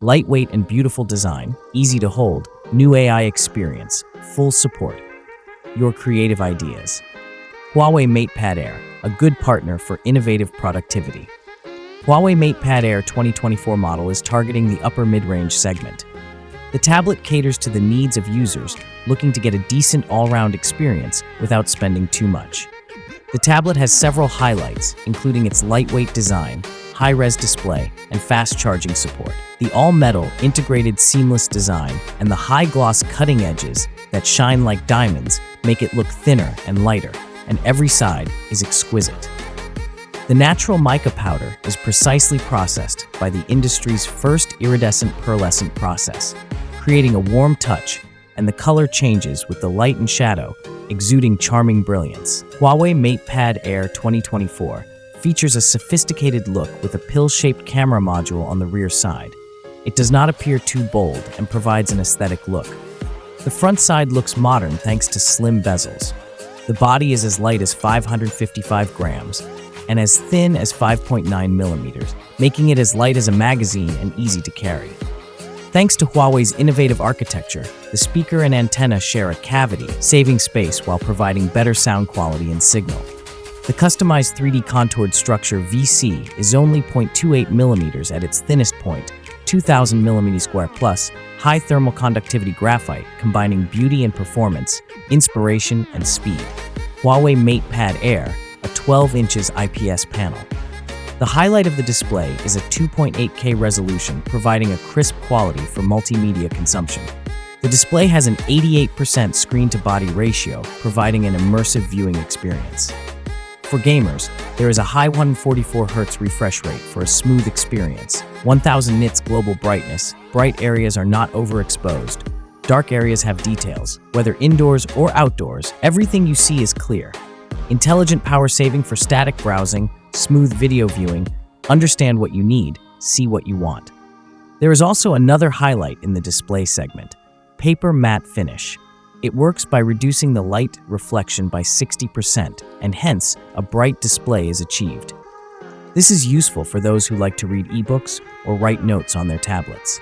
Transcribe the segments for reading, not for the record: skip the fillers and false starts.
Lightweight and beautiful design, easy to hold, new AI experience, full support. Your creative ideas. Huawei MatePad Air, a good partner for innovative productivity. Huawei MatePad Air 2024 model is targeting the upper mid-range segment. The tablet caters to the needs of users looking to get a decent all-round experience without spending too much. The tablet has several highlights, including its lightweight design, high-res display, and fast charging support. The all-metal, integrated seamless design and the high-gloss cutting edges that shine like diamonds make it look thinner and lighter, and every side is exquisite. The natural mica powder is precisely processed by the industry's first iridescent pearlescent process, creating a warm touch, and the color changes with the light and shadow, exuding charming brilliance. Huawei MatePad Air 2024 features a sophisticated look with a pill-shaped camera module on the rear side. It does not appear too bold and provides an aesthetic look. The front side looks modern thanks to slim bezels. The body is as light as 555 grams and as thin as 5.9 millimeters, making it as light as a magazine and easy to carry. Thanks to Huawei's innovative architecture, the speaker and antenna share a cavity, saving space while providing better sound quality and signal. The customized 3D contoured structure VC is only 0.28 millimeters at its thinnest point, 2000 millimeters square plus high thermal conductivity graphite, combining beauty and performance, inspiration and speed. Huawei MatePad Air, a 12 inches IPS panel. The highlight of the display is a 2.8K resolution, providing a crisp quality for multimedia consumption. The display has an 88% screen-to-body ratio, providing an immersive viewing experience. For gamers, there is a high 144Hz refresh rate for a smooth experience. 1000 nits global brightness, bright areas are not overexposed. Dark areas have details. Whether indoors or outdoors, everything you see is clear. Intelligent power saving for static browsing, smooth video viewing, understand what you need, see what you want. There is also another highlight in the display segment, paper matte finish. It works by reducing the light reflection by 60%, and hence, a bright display is achieved. This is useful for those who like to read ebooks or write notes on their tablets.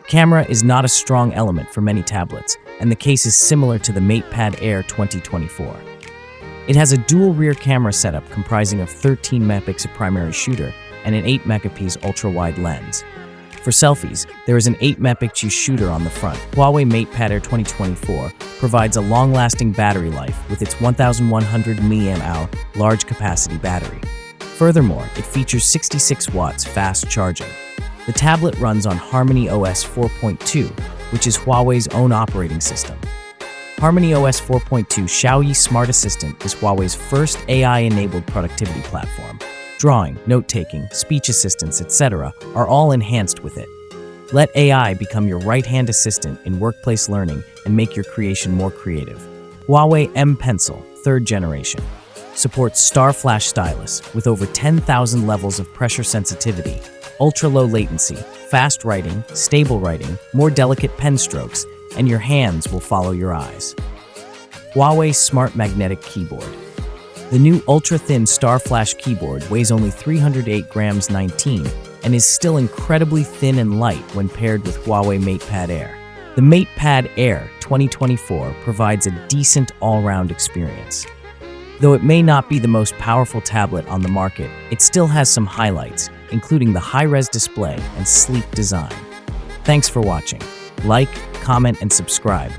Camera is not a strong element for many tablets, and the case is similar to the MatePad Air 2024. It has a dual rear camera setup comprising of 13 megapixel primary shooter and an 8 megapixel ultra-wide lens. For selfies, there is an 8 megapixel shooter on the front. Huawei MatePad Air 2024 provides a long-lasting battery life with its 1100 mAh large-capacity battery. Furthermore, it features 66 watts fast charging. The tablet runs on Harmony OS 4.2, which is Huawei's own operating system. Harmony OS 4.2 Xiaoyi Smart Assistant is Huawei's first AI-enabled productivity platform. Drawing, note-taking, speech assistance, etc. are all enhanced with it. Let AI become your right-hand assistant in workplace learning and make your creation more creative. Huawei M Pencil, 3rd generation. Supports Star Flash stylus with over 10,000 levels of pressure sensitivity, ultra-low latency, fast writing, stable writing, more delicate pen strokes, and your hands will follow your eyes. Huawei Smart Magnetic Keyboard. The new ultra-thin Star Flash keyboard weighs only 308 grams 19 and is still incredibly thin and light when paired with Huawei MatePad Air. The MatePad Air 2024 provides a decent all-round experience. Though it may not be the most powerful tablet on the market, it still has some highlights, including the high-res display and sleek design. Thanks for watching. Like, comment, and subscribe.